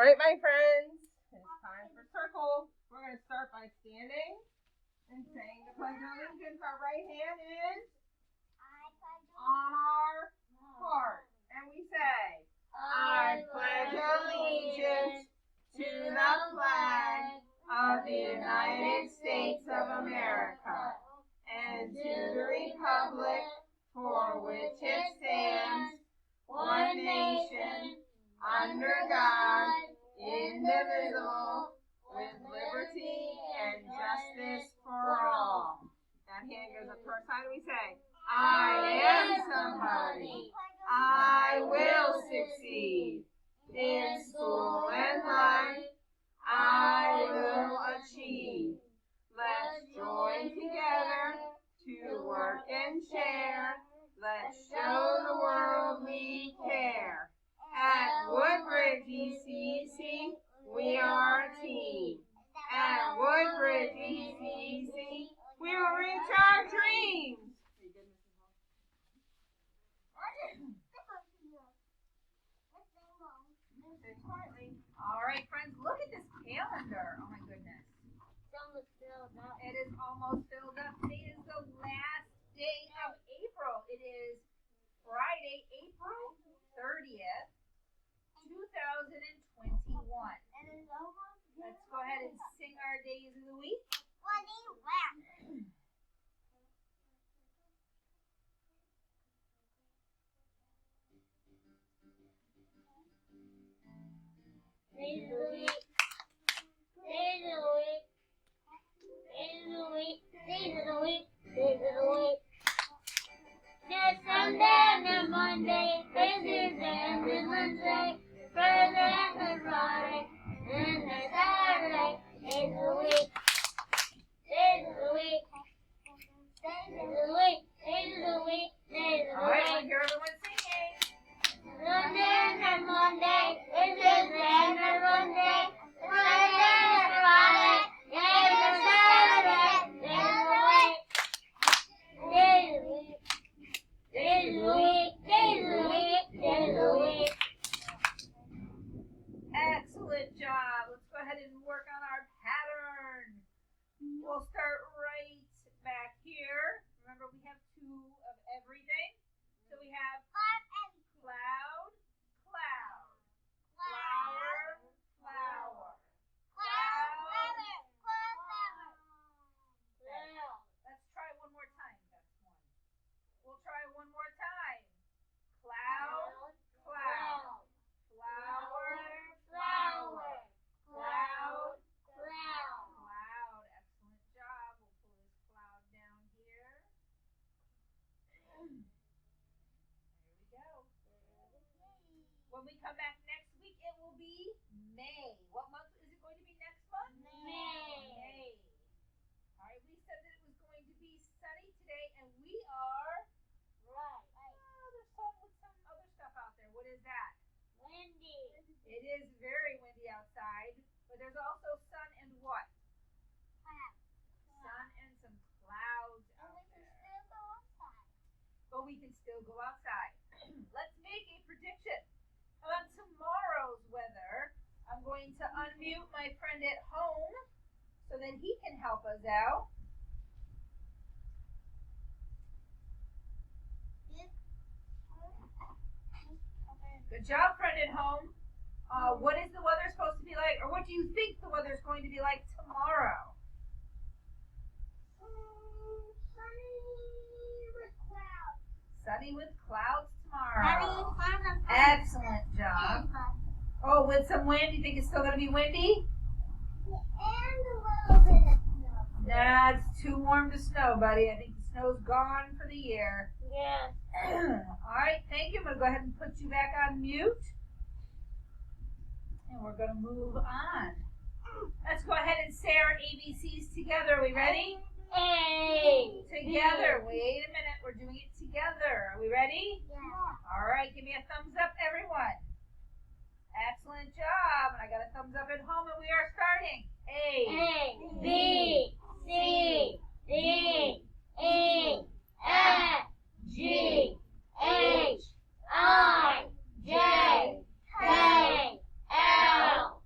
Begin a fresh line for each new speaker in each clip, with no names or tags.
right, my friends, it's time for circle. We're going to start by standing and saying the Pledge of Allegiance. Our right hand is on our heart. And we say, I pledge allegiance to the flag of the United States of America and to the republic for which it stands, one nation, under God, indivisible, with liberty and justice for all. That hand goes up to our side and we say, I am somebody. I will succeed. In school and life, I will achieve. Let's join together to work and share. Let's show the world we care. At Woodbridge ECC, we are a team. At Woodbridge ECC, we will reach our dreams.
All right, friends, look at this calendar. Oh, my goodness. It is almost filled up. Today is the last day of April. It is Friday, April 30th, 2021. Let's go ahead and sing our days of the week.
Days of the week. Days of the week. Days of the week. Days of the week. Days of the week. There's Sunday and then Monday. There's Tuesday and then Wednesday. Thursday and then Friday. And then Saturday. Days of the week. Days of the week. Days of the week. Days of the week. Days of the week.
All right, I hear everyone singing.
Sunday and then Monday. There's Tuesday and then Wednesday. Thursday and Friday. And then Saturday. Days of the week. Days of the week. Days of the week. Days of the week. Days of the week.
Excellent job. Let's go ahead and work on our pattern. We'll start right back here. Remember, we have two of everything. So we have cloud, cloud, flower, flower, cloud. Let's try one more time. That's one. We'll try one more time. Cloud, cloud, flower, flower, cloud, cloud. Excellent job. We'll pull this cloud down here. There we go. When we come back next week, it will be May. What month is it going to be next month? May. All right, we said that it was going to be sunny today, and we are right. Oh, there's sun with some other stuff out there. What is that?
Windy.
It is very windy outside, but there's also sun and what? Sun and some clouds out there. But we can still go outside. Let's make a prediction about tomorrow's weather. I'm going to unmute my friend at home so that he can help us out. Good job, friend at home. What is the weather supposed to be like, or what do you think the weather is going to be like tomorrow? Sunny with clouds tomorrow. Excellent job. Oh, with some wind? You think it's still going to be windy?
And a little bit of snow.
That's too warm to snow, buddy. I think the snow's gone for the year.
Yeah.
All right, thank you. I'm going to go ahead and put you back on mute. And we're going to move on. Let's go ahead and say our ABCs together. Are we ready?
A.
Together. Wait a minute. We're doing it together. Are we ready?
Yeah.
All right, give me a thumbs up, everyone. Excellent job. And I got a thumbs up at home, and we are starting.
A. B. C. D. E. F. G. H. I. J. K. L.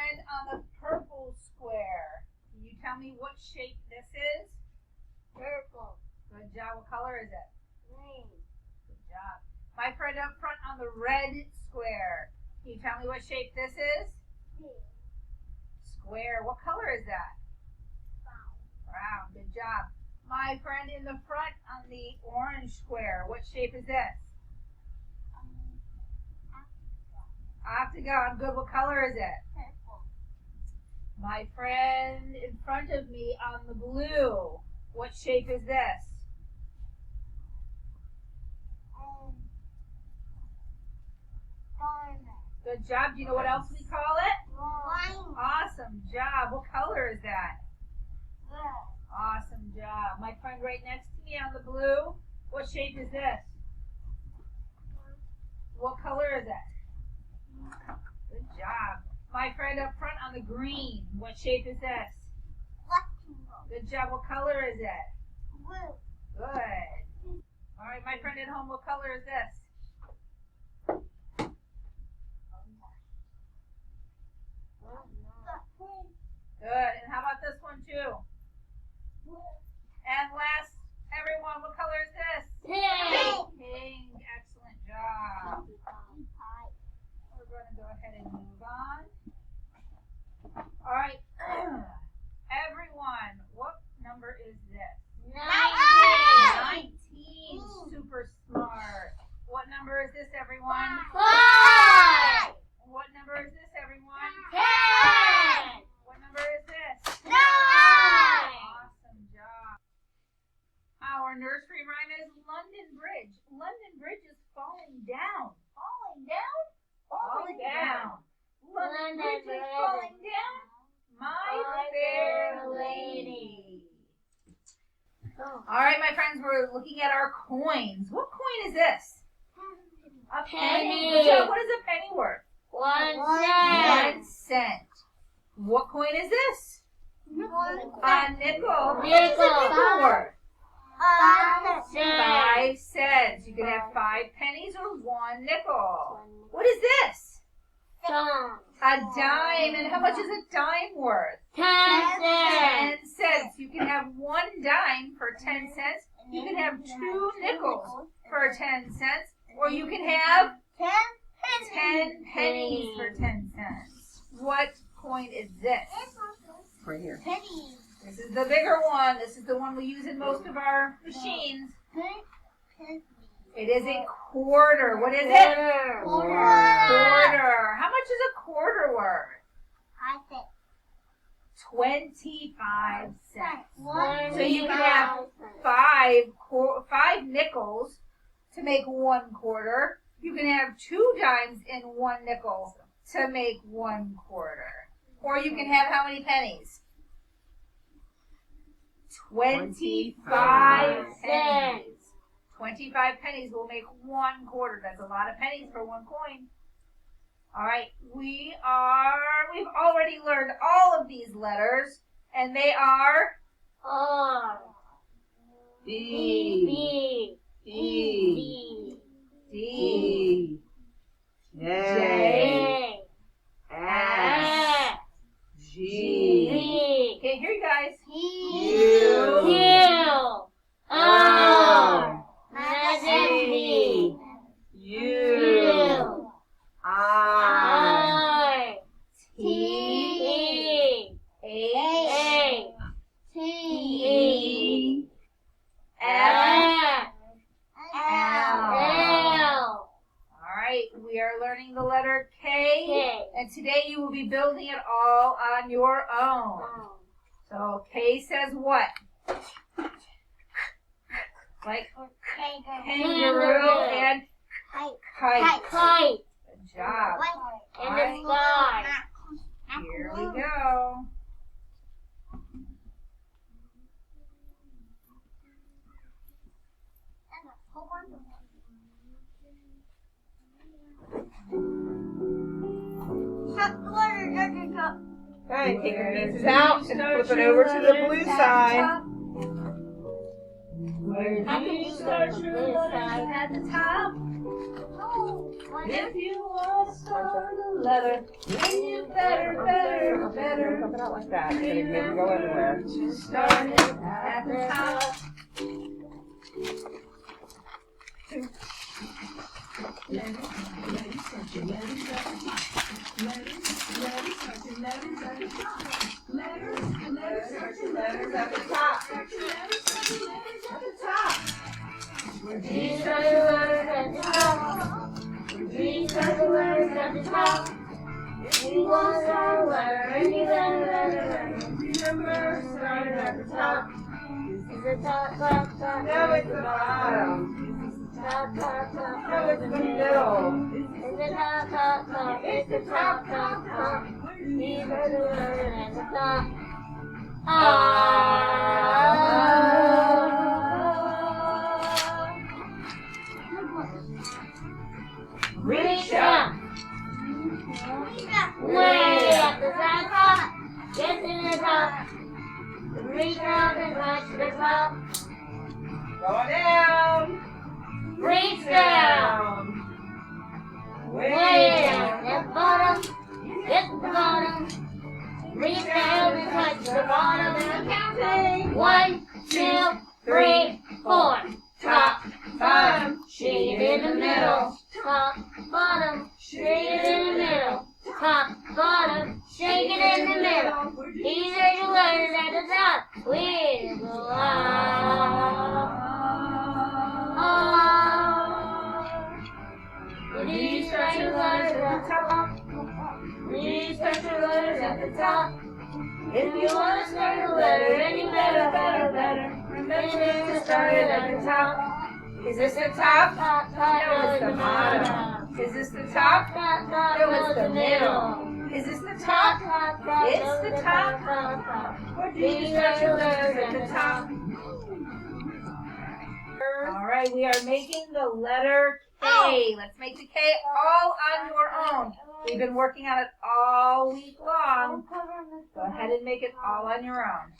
friend on the purple square. Can you tell me what shape this is?
Purple.
Good job. What color is it?
Green.
Good job. My friend up front on the red square. Can you tell me what shape this is? Square. What color is that? Brown. Good job. My friend in the front on the orange square. What shape is this? Octagon. Good. What color is it?
Purple.
My friend in front of me on the blue. What shape is this?
Diamond.
Good job. Do you know what else we call it?
Line.
Awesome job. What color is that?
Red.
Awesome job. My friend right next to me on the blue. What shape is this? What color is it? Good job. My friend up front on the green. What shape is this?
Rectangle.
Good job. What color is it?
Blue.
Good. All right, my friend at home, what color is this? Good. And how about this one too? And last, everyone, what color is this?
Pink.
Pink. Excellent job. We're going to go ahead and move on. All right. Everyone, what number is this? 19. Super smart. What number is this, everyone?
5.
What number is this, everyone?
10.
What number is this?
9.
Awesome job. Our nursery rhyme is London Bridge. London Bridge is falling down. Falling down? Falling down. London Bridge is falling down. My fair lady. All right, my friends, we're looking at our coins. What coin is this? A penny. Good job. What is a penny worth?
1
1 cent. What coin is this? A nickel. How much is a nickel worth? 5 cents. You can have 5 pennies or 1 nickel. What is this? A dime. And how much is a dime worth?
10
10 cents. You can have 1 dime for 10 cents. You can have 2 nickels for 10 cents. Or you can have 10 pennies for 10 cents. What coin is this? Right here. This is the bigger one. This is the one we use in most of our machines. It is a quarter. What is it?
Quarter.
How much is a quarter worth? 25 cents. So you can have 5 nickels to make 1 quarter. You can have 2 dimes in 1 nickel to make 1 quarter. Or you can have how many pennies? 25 pennies. 25 pennies will make 1 quarter. That's a lot of pennies for 1 coin. All right, we've already learned all of these letters, and they are
R.
B,
D.
D,
J,
F,
G,
Can't hear you guys.
Q. R.
C, U, R,
R.
T, H,
T.
F,
L.
All right, we are learning the letter K,
K.
and today you will be building it all on your own. So K says what? Like kangaroo and kite.
Kite.
Good job.
In the sky.
Here we go.
Okay, take your pieces out and flip it over to the blue side.
Where do you start your letters at the top? If you want to start a letter, then you better.
Pump it out like that. So you make it go everywhere.
To start it at the top.
Letters at the top.
These are the letters at the top. These are the letters at the top. If you want to start a letter, any letter, remember, start it at the top. It's the top.
No, it's the bottom.
Top.
No, it's the middle.
It's the top. It's the top. These are the letters at the top.
Reach up.
Way up the top. Get to the top. Reach up and touch the top.
Going down.
Reach down. Way down. At the bottom. Get to the bottom. Reach down and touch the bottom.
Counting.
1, 2, 3, 4. Top,
Bottom.
shade in the middle. Top, bottom, shade in the middle. Top, bottom, shake it in the middle. These are the letters at the top. With the These are the letters at the top. These are the letters at the top. If you want to start a letter any better, remember to start it at the top.
Is this the top?
No,
it's the bottom. Is this the top?
No, it's the middle.
Is this the top? It's the top. Or do you start your letters at the top?
All right, we are making the letter K. Let's make the K all on your own. We've been working on it all week long. Go ahead and make it all on your own.